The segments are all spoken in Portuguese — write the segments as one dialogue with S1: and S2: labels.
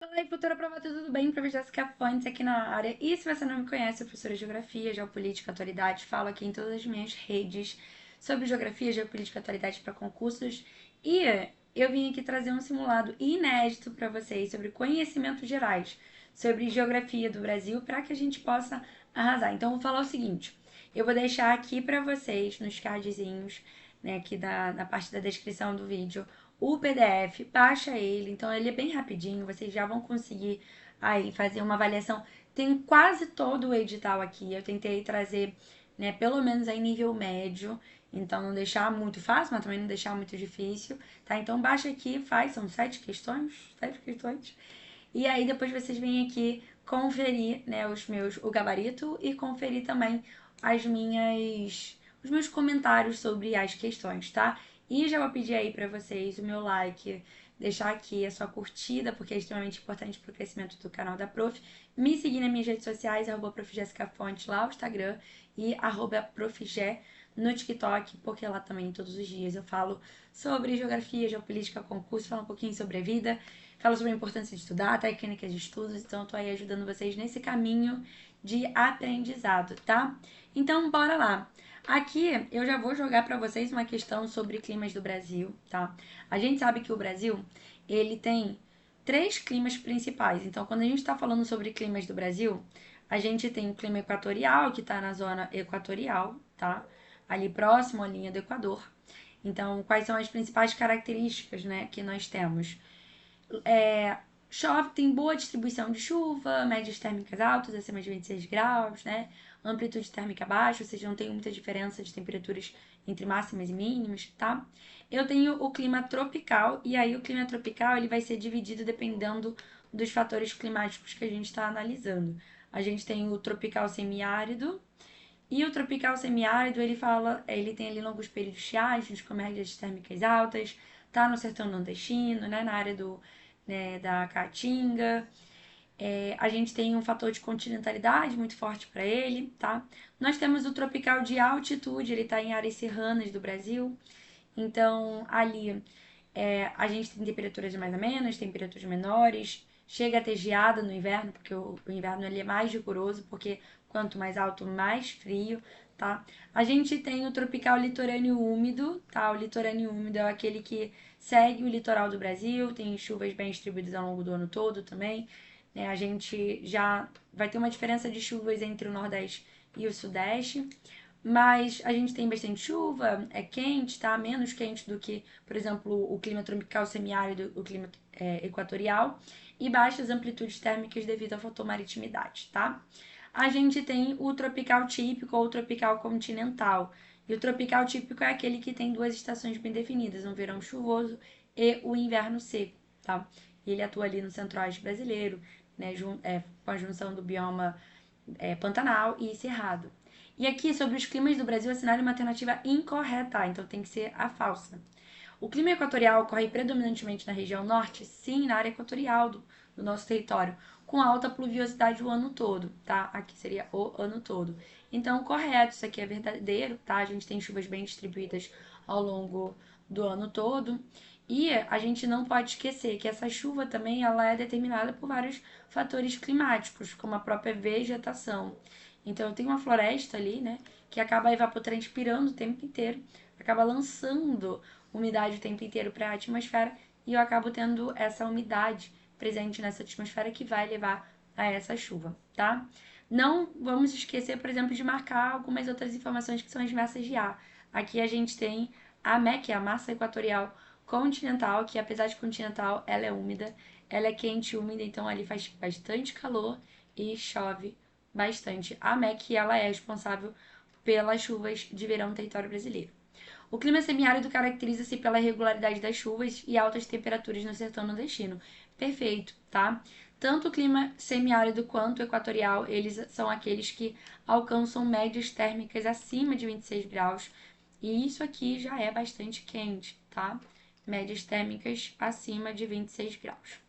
S1: Oi, futura prova, tudo bem? Professora Jéssica Fontes aqui na área. E se você não me conhece, eu sou professora de Geografia, Geopolítica, Atualidade. Falo aqui em todas as minhas redes sobre Geografia, Geopolítica, Atualidade para concursos. E eu vim aqui trazer um simulado inédito para vocês sobre conhecimentos gerais sobre Geografia do Brasil para que a gente possa arrasar. Então, eu vou falar o seguinte. Eu vou deixar aqui para vocês, nos cardzinhos, né, aqui na parte da descrição do vídeo, o PDF, baixa ele, então ele é bem rapidinho, vocês já vão conseguir aí fazer uma avaliação. Tem quase todo o edital aqui, eu tentei trazer, né, pelo menos aí nível médio, então não deixar muito fácil, mas também não deixar muito difícil, tá? Então baixa aqui, faz, são 7 questões, e aí depois vocês vêm aqui conferir, né, o gabarito e conferir também os meus comentários sobre as questões, tá? E já vou pedir aí para vocês o meu like, deixar aqui a sua curtida, porque é extremamente importante para o crescimento do canal da Prof. Me seguir nas minhas redes sociais, arroba Prof. Jéssica Fonte lá no Instagram e arroba ProfJé no TikTok, porque lá também todos os dias eu falo sobre geografia, geopolítica, concurso, falo um pouquinho sobre a vida, falo sobre a importância de estudar, técnicas de estudos, então eu tô aí ajudando vocês nesse caminho de aprendizado, tá? Então, bora lá. Aqui eu já vou jogar para vocês uma questão sobre climas do Brasil, tá? A gente sabe que o Brasil, ele tem três climas principais. Então, quando a gente está falando sobre climas do Brasil, a gente tem o clima equatorial, que está na zona equatorial, tá? Ali próximo à linha do Equador. Então, quais são as principais características, né, que nós temos? Chove, tem boa distribuição de chuva, médias térmicas altas, acima de 26 graus, né? Amplitude térmica baixa, ou seja, não tem muita diferença de temperaturas entre máximas e mínimas, tá? Eu tenho o clima tropical, e aí o clima tropical ele vai ser dividido dependendo dos fatores climáticos que a gente está analisando. A gente tem o tropical semiárido, e o tropical semiárido ele tem ali longos períodos de estiagem, com médias térmicas altas, tá no sertão nordestino, né, na área da Caatinga. A gente tem um fator de continentalidade muito forte para ele, tá? Nós temos o tropical de altitude, ele está em áreas serranas do Brasil, então ali a gente tem temperaturas mais ou menos, temperaturas menores, chega a ter geada no inverno, porque o inverno ele é mais rigoroso, porque quanto mais alto, mais frio, tá? A gente tem o tropical litorâneo úmido, tá? O litorâneo úmido é aquele que segue o litoral do Brasil, tem chuvas bem distribuídas ao longo do ano todo também, né? A gente já vai ter uma diferença de chuvas entre o Nordeste e o Sudeste, mas a gente tem bastante chuva, é quente, tá? Menos quente do que, por exemplo, o clima tropical semiárido, o clima equatorial, e baixas amplitudes térmicas devido à fotomaritimidade, tá? A gente tem o tropical típico ou tropical continental. E o tropical típico é aquele que tem duas estações bem definidas, um verão chuvoso e o inverno seco, tá? Ele atua ali no centro-oeste brasileiro, né, com a junção do bioma Pantanal e Cerrado. E aqui, sobre os climas do Brasil, assinale uma alternativa incorreta, então tem que ser a falsa. O clima equatorial ocorre predominantemente na região norte? Sim, na área equatorial do nosso território, com alta pluviosidade o ano todo, tá? Aqui seria o ano todo. Então, correto, isso aqui é verdadeiro, tá? A gente tem chuvas bem distribuídas ao longo do ano todo. E a gente não pode esquecer que essa chuva também ela é determinada por vários fatores climáticos, como a própria vegetação. Então, tem uma floresta ali, né, que acaba evapotranspirando o tempo inteiro, acaba lançando umidade o tempo inteiro para a atmosfera e eu acabo tendo essa umidade presente nessa atmosfera que vai levar a essa chuva, tá? Não vamos esquecer, por exemplo, de marcar algumas outras informações que são as massas de ar. Aqui a gente tem a MEC, que é a massa equatorial continental, que apesar de continental, ela é úmida, ela é quente e úmida, então ali faz bastante calor e chove bastante. A MEC, ela é responsável pelas chuvas de verão no território brasileiro. O clima semiárido caracteriza-se pela irregularidade das chuvas e altas temperaturas no sertão nordestino. Perfeito, tá? Tanto o clima semiárido quanto o equatorial, eles são aqueles que alcançam médias térmicas acima de 26 graus. E isso aqui já é bastante quente, tá? Médias térmicas acima de 26 graus.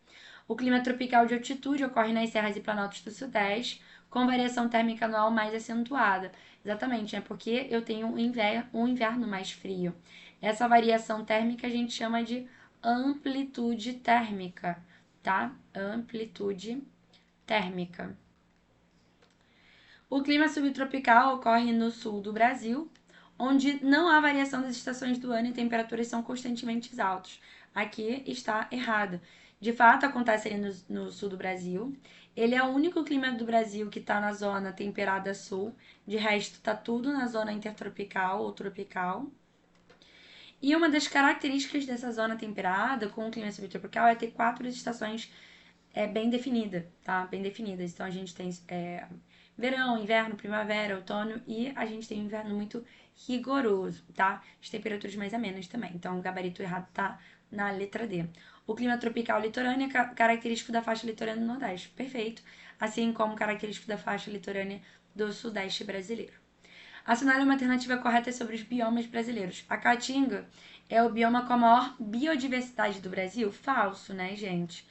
S1: O clima tropical de altitude ocorre nas serras e planaltos do sudeste, com variação térmica anual mais acentuada. Exatamente, é porque eu tenho um inverno mais frio. Essa variação térmica a gente chama de amplitude térmica, tá? Amplitude térmica. O clima subtropical ocorre no sul do Brasil, onde não há variação das estações do ano e temperaturas são constantemente altas. Aqui está errado. De fato, acontece ali no sul do Brasil. Ele é o único clima do Brasil que está na zona temperada sul. De resto, está tudo na zona intertropical ou tropical. E uma das características dessa zona temperada com o clima subtropical é ter 4 estações bem definidas, tá? Bem definidas. Então, a gente tem verão, inverno, primavera, outono e a gente tem um inverno muito rigoroso, tá? As temperaturas mais amenas também. Então, o gabarito errado tá na letra D. O clima tropical litorâneo é característico da faixa litorânea do Nordeste. Perfeito. Assim como característico da faixa litorânea do Sudeste brasileiro. Assinale uma alternativa correta sobre os biomas brasileiros. A Caatinga é o bioma com a maior biodiversidade do Brasil? Falso, né, gente?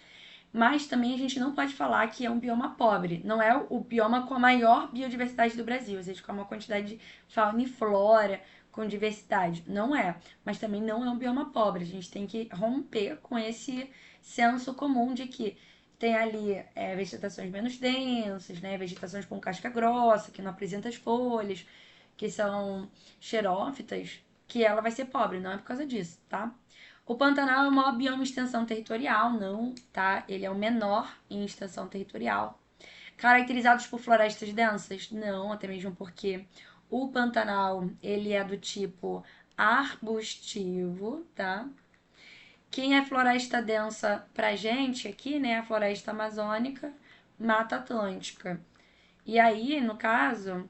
S1: Mas também a gente não pode falar que é um bioma pobre. Não é o bioma com a maior biodiversidade do Brasil, ou seja, com uma quantidade de fauna e flora com diversidade. Não é. Mas também não é um bioma pobre. A gente tem que romper com esse senso comum de que tem ali vegetações menos densas, né? Vegetações com casca grossa, que não apresenta as folhas, que são xerófitas, que ela vai ser pobre. Não é por causa disso, tá? O Pantanal é o maior bioma em extensão territorial, não, tá? Ele é o menor em extensão territorial. Caracterizados por florestas densas? Não, até mesmo porque o Pantanal, ele é do tipo arbustivo, tá? Quem é floresta densa pra gente aqui, né? A floresta amazônica, Mata Atlântica. E aí, no caso,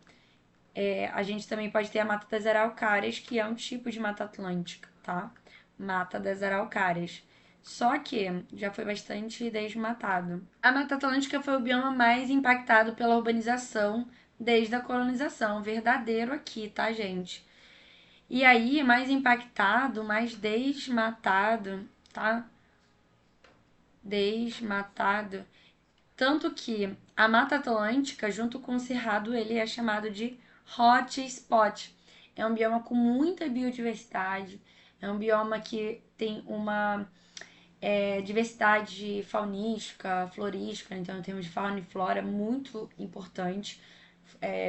S1: a gente também pode ter a Mata das Araucárias, que é um tipo de Mata Atlântica, tá? Mata das Araucárias. Só que já foi bastante desmatado. A Mata Atlântica foi o bioma mais impactado pela urbanização desde a colonização. Verdadeiro aqui, tá, gente? E aí, mais impactado, mais desmatado, tá? Desmatado. Tanto que a Mata Atlântica, junto com o Cerrado, ele é chamado de hotspot. É um bioma com muita biodiversidade, é um bioma que tem uma diversidade faunística, florística, então em termos de fauna e flora, muito importante.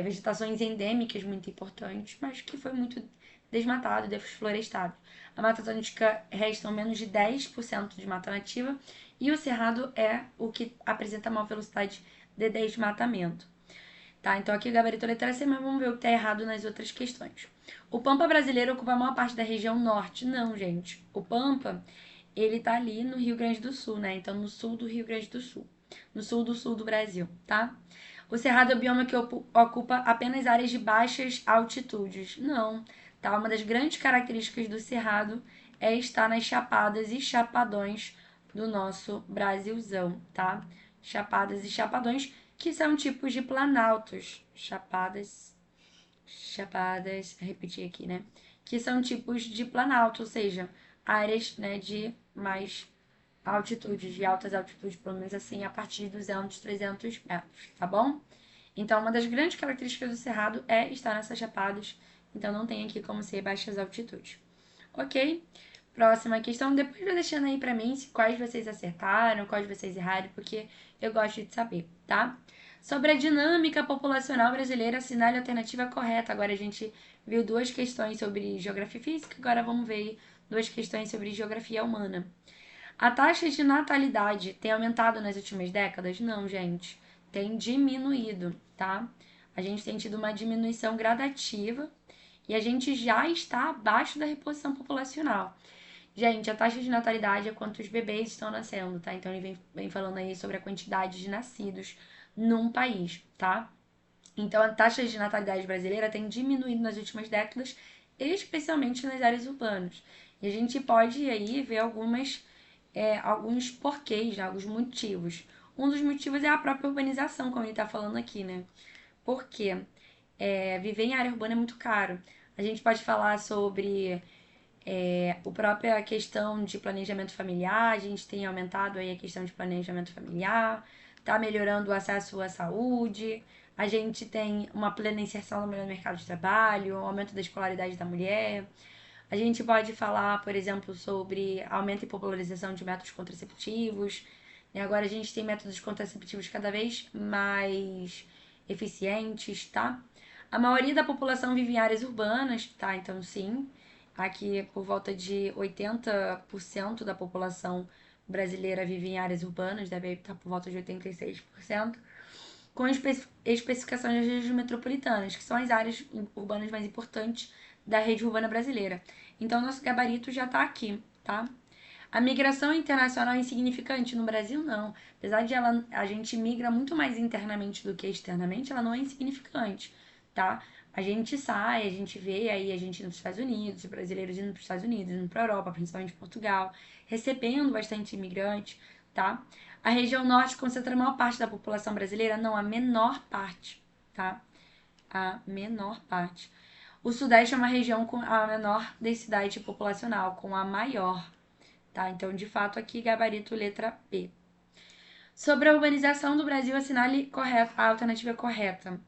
S1: Vegetações endêmicas muito importantes, mas que foi muito desmatado, desflorestado. A Mata Atlântica restam menos de 10% de mata nativa e o Cerrado é o que apresenta maior velocidade de desmatamento. Tá, então aqui o gabarito letra C, mas vamos ver o que está errado nas outras questões. O Pampa brasileiro ocupa a maior parte da região norte. Não, gente. O Pampa, ele tá ali no Rio Grande do Sul, né? Então, no sul do Rio Grande do Sul. No sul do Brasil, tá? O Cerrado é o bioma que ocupa apenas áreas de baixas altitudes. Não, tá? Uma das grandes características do Cerrado é estar nas chapadas e chapadões do nosso Brasilzão, tá? Chapadas e chapadões, que são tipos de planaltos. Chapadas, repetir aqui, né? Que são tipos de planalto, ou seja, áreas, né, de mais altitudes, de altas altitudes, pelo menos assim, a partir de 200, 300 metros, tá bom? Então, uma das grandes características do Cerrado é estar nessas chapadas, então não tem aqui como ser baixas altitudes. Ok? Próxima questão, depois vai deixando aí pra mim quais vocês acertaram, quais vocês erraram, porque eu gosto de saber, tá? Sobre a dinâmica populacional brasileira, assinale a alternativa correta. Agora a gente viu 2 questões sobre geografia física, agora vamos ver 2 questões sobre geografia humana. A taxa de natalidade tem aumentado nas últimas décadas? Não, gente. Tem diminuído, tá? A gente tem tido uma diminuição gradativa e a gente já está abaixo da reposição populacional. Gente, a taxa de natalidade é quantos bebês estão nascendo, tá? Então ele vem falando aí sobre a quantidade de nascidos num país, tá? Então a taxa de natalidade brasileira tem diminuído nas últimas décadas, especialmente nas áreas urbanas. E a gente pode aí ver alguns porquês, né? Alguns motivos. Um dos motivos é a própria urbanização, como ele está falando aqui, né? Porque viver em área urbana é muito caro. A gente pode falar sobre a própria questão de planejamento familiar, a gente tem aumentado aí a questão de planejamento familiar, tá melhorando o acesso à saúde, a gente tem uma plena inserção da mulher no mercado de trabalho, aumento da escolaridade da mulher. A gente pode falar, por exemplo, sobre aumento e popularização de métodos contraceptivos, E agora a gente tem métodos contraceptivos cada vez mais eficientes, tá? A maioria da população vive em áreas urbanas, tá? Então, sim, aqui por volta de 80% da população brasileira vive em áreas urbanas, deve estar por volta de 86%, com especificações das regiões metropolitanas, que são as áreas urbanas mais importantes da rede urbana brasileira. Então, nosso gabarito já está aqui, tá? A migração internacional é insignificante no Brasil, não. Apesar de a gente migra muito mais internamente do que externamente, ela não é insignificante, tá? A gente sai, a gente vê aí a gente indo para os Estados Unidos, brasileiros indo para os Estados Unidos, indo para a Europa, principalmente Portugal, recebendo bastante imigrante, tá? A região norte concentra a maior parte da população brasileira? Não, a menor parte, tá? A menor parte. O sudeste é uma região com a menor densidade populacional, com a maior, tá? Então, de fato, aqui gabarito letra B. Sobre a urbanização do Brasil, assinale correto, a alternativa correta.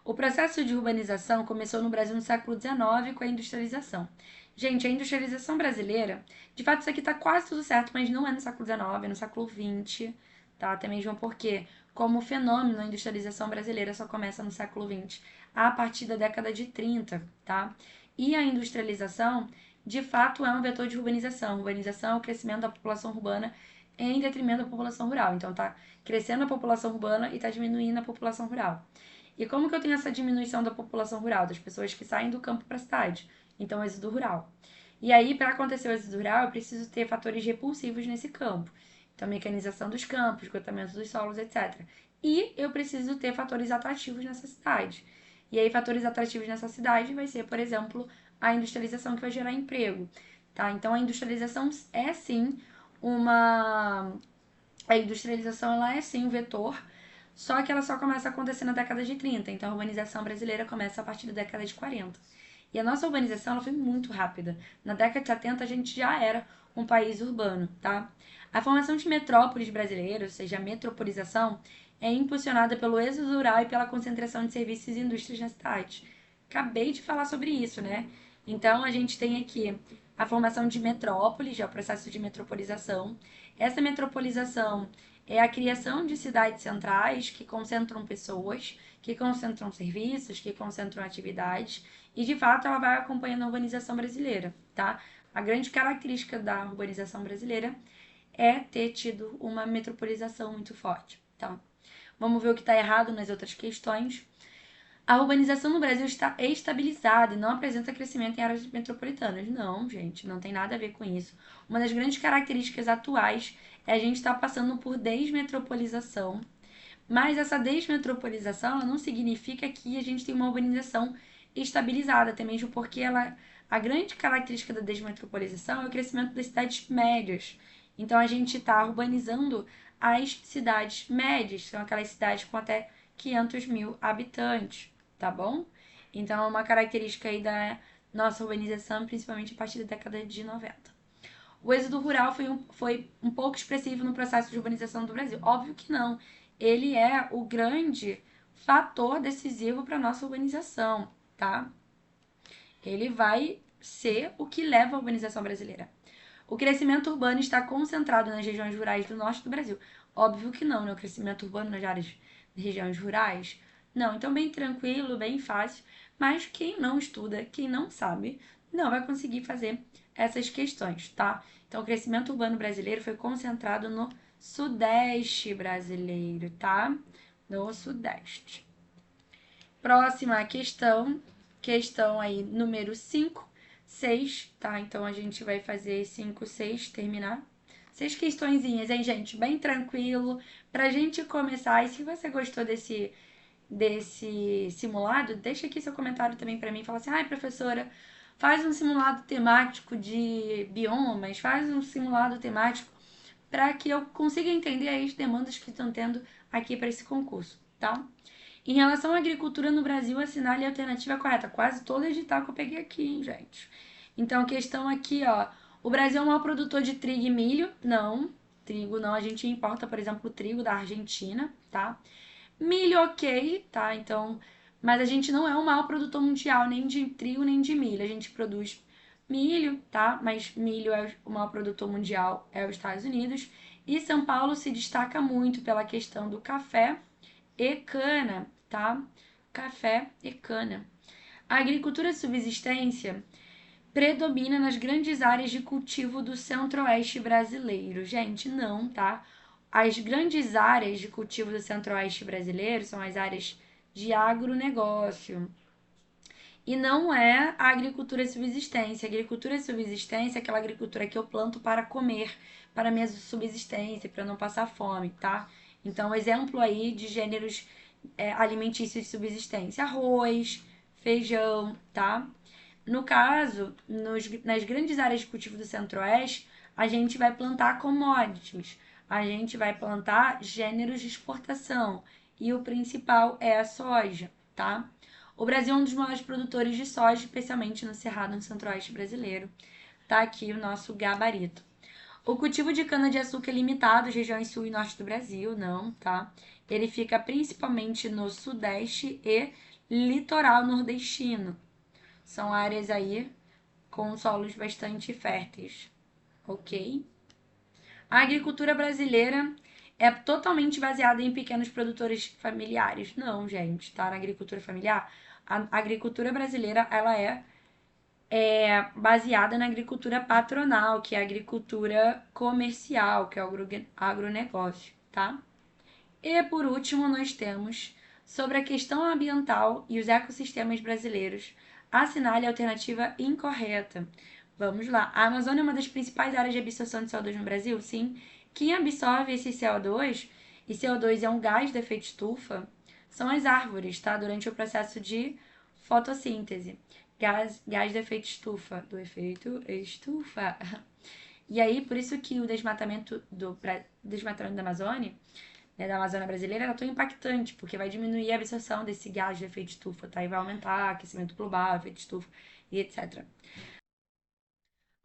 S1: O processo de urbanização começou no Brasil no século XIX com a industrialização. Gente, a industrialização brasileira, de fato isso aqui tá quase tudo certo, mas não é no século XIX, é no século XX, tá? Até mesmo porque, como fenômeno, a industrialização brasileira só começa no século XX, a partir da década de 30, tá? E a industrialização, de fato, é um vetor de urbanização. Urbanização é o crescimento da população urbana em detrimento da população rural. Então, tá crescendo a população urbana e tá diminuindo a população rural. E como que eu tenho essa diminuição da população rural, das pessoas que saem do campo para a cidade? Então, êxodo rural. E aí, para acontecer o êxodo rural, eu preciso ter fatores repulsivos nesse campo. Então, mecanização dos campos, esgotamento dos solos, etc. E eu preciso ter fatores atrativos nessa cidade. E aí, fatores atrativos nessa cidade vai ser, por exemplo, a industrialização que vai gerar emprego. Tá? Então, a industrialização é sim uma... A industrialização ela é sim um vetor, só que ela só começa a acontecer na década de 30. Então, a urbanização brasileira começa a partir da década de 40. E a nossa urbanização ela foi muito rápida. Na década de 70, a gente já era um país urbano, tá? A formação de metrópoles brasileiras, ou seja, a metropolização, é impulsionada pelo êxodo rural e pela concentração de serviços e indústrias na cidade. Acabei de falar sobre isso, né? Então, a gente tem aqui a formação de metrópoles, já é o processo de metropolização. Essa metropolização é a criação de cidades centrais que concentram pessoas, que concentram serviços, que concentram atividades, e de fato ela vai acompanhando a urbanização brasileira, tá? A grande característica da urbanização brasileira é ter tido uma metropolização muito forte, tá? Vamos ver o que está errado nas outras questões. A urbanização no Brasil está estabilizada e não apresenta crescimento em áreas metropolitanas. Não, gente, não tem nada a ver com isso. Uma das grandes características atuais é a gente estar passando por desmetropolização. Mas essa desmetropolização ela não significa que a gente tem uma urbanização estabilizada, até mesmo porque a grande característica da desmetropolização é o crescimento das cidades médias. Então a gente está urbanizando as cidades médias, são aquelas cidades com até 500 mil habitantes, tá bom? Então é uma característica aí da nossa urbanização, principalmente a partir da década de 90. O êxodo rural foi um pouco expressivo no processo de urbanização do Brasil. Óbvio que não. Ele é o grande fator decisivo para a nossa urbanização, tá? Ele vai ser o que leva a urbanização brasileira. O crescimento urbano está concentrado nas regiões rurais do norte do Brasil. Óbvio que não, né? O crescimento urbano nas áreas de regiões rurais. Não, então bem tranquilo, bem fácil. Mas quem não estuda, quem não sabe, não vai conseguir fazer essas questões, tá? Então, o crescimento urbano brasileiro foi concentrado no sudeste brasileiro, tá? No sudeste. Próxima questão aí, número 5, 6, tá? Então, a gente vai fazer 5, 6, terminar. 6 questõezinhas, hein, gente? Bem tranquilo, pra gente começar. E se você gostou desse simulado, deixa aqui seu comentário também pra mim. Fala assim, ai, professora, faz um simulado temático de biomas, faz um simulado temático para que eu consiga entender as demandas que estão tendo aqui para esse concurso, tá? Em relação à agricultura no Brasil, assinale a alternativa correta. Quase todo edital que eu peguei aqui, hein, gente? Então, questão aqui, ó. O Brasil é o maior produtor de trigo e milho? Não. Trigo não. A gente importa, por exemplo, o trigo da Argentina, tá? Milho, ok, tá? Então, mas a gente não é o maior produtor mundial, nem de trigo, nem de milho. A gente produz milho, tá? Mas milho é o maior produtor mundial, é os Estados Unidos. E São Paulo se destaca muito pela questão do café e cana, tá? Café e cana. A agricultura de subsistência predomina nas grandes áreas de cultivo do centro-oeste brasileiro. Gente, não, tá? As grandes áreas de cultivo do centro-oeste brasileiro são as áreas de agronegócio. E não é a agricultura de subsistência. A agricultura de subsistência é aquela agricultura que eu planto para comer, para minha subsistência, para não passar fome, tá? Então, exemplo aí de gêneros alimentícios de subsistência: arroz, feijão, tá? No caso, nas grandes áreas de cultivo do centro-oeste, a gente vai plantar commodities, a gente vai plantar gêneros de exportação e o principal é a soja, tá? O Brasil é um dos maiores produtores de soja, especialmente no Cerrado, no centro-oeste brasileiro. Tá aqui o nosso gabarito. O cultivo de cana-de-açúcar é limitado às regiões sul e norte do Brasil, não, tá? Ele fica principalmente no sudeste e litoral nordestino. São áreas aí com solos bastante férteis, ok? A agricultura brasileira é totalmente baseada em pequenos produtores familiares. Não, gente, tá? Na agricultura familiar, a agricultura brasileira ela é baseada na agricultura patronal, que é a agricultura comercial, que é o agronegócio, tá? E por último, nós temos sobre a questão ambiental e os ecossistemas brasileiros. Assinale a alternativa incorreta. Vamos lá. A Amazônia é uma das principais áreas de absorção de CO2 no Brasil? Sim. Quem absorve esse CO2, e CO2 é um gás de efeito estufa, são as árvores, tá? Durante o processo de fotossíntese. Gás de efeito estufa, do efeito estufa. E aí, por isso que o desmatamento da Amazônia, né, da Amazônia brasileira, é tão impactante, porque vai diminuir a absorção desse gás de efeito estufa, tá? E vai aumentar aquecimento global, efeito estufa e etc.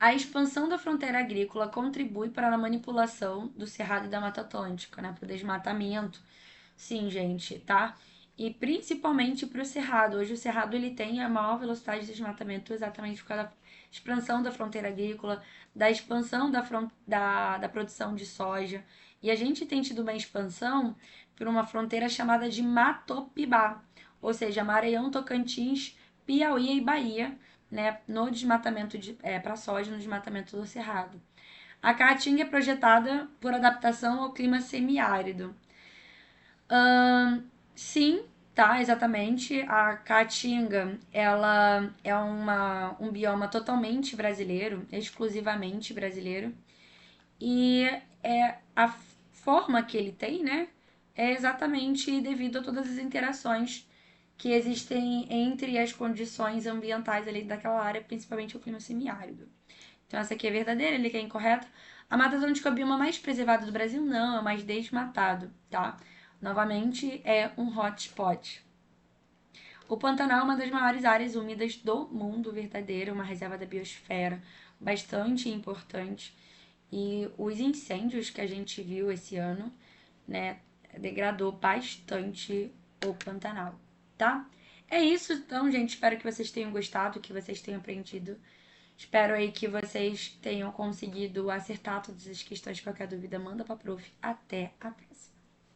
S1: A expansão da fronteira agrícola contribui para a manipulação do Cerrado e da Mata Atlântica, né? Para o desmatamento. Sim, gente, tá? E principalmente para o Cerrado. Hoje o Cerrado ele tem a maior velocidade de desmatamento exatamente por causa da expansão da fronteira agrícola, da expansão da produção de soja. E a gente tem tido uma expansão por uma fronteira chamada de Matopibá, ou seja, Maranhão, Tocantins, Piauí e Bahia, né, no desmatamento para soja, no desmatamento do Cerrado. A caatinga é projetada por adaptação ao clima semiárido. Sim, tá, exatamente. A caatinga, ela é um bioma totalmente brasileiro, exclusivamente brasileiro. E a forma que ele tem, né, é exatamente devido a todas as interações que existem entre as condições ambientais ali daquela área, principalmente o clima semiárido. Então essa aqui é verdadeira, ele que é incorreta. A Mata Atlântica é o bioma mais preservado do Brasil? Não, é o mais desmatado, tá? Novamente, é um hotspot. O Pantanal é uma das maiores áreas úmidas do mundo, verdadeira, uma reserva da biosfera bastante importante. E os incêndios que a gente viu esse ano, né, degradou bastante o Pantanal, tá? É isso, então, gente. Espero que vocês tenham gostado, que vocês tenham aprendido. Espero aí que vocês tenham conseguido acertar todas as questões. Qualquer dúvida, manda pra prof. Até a próxima.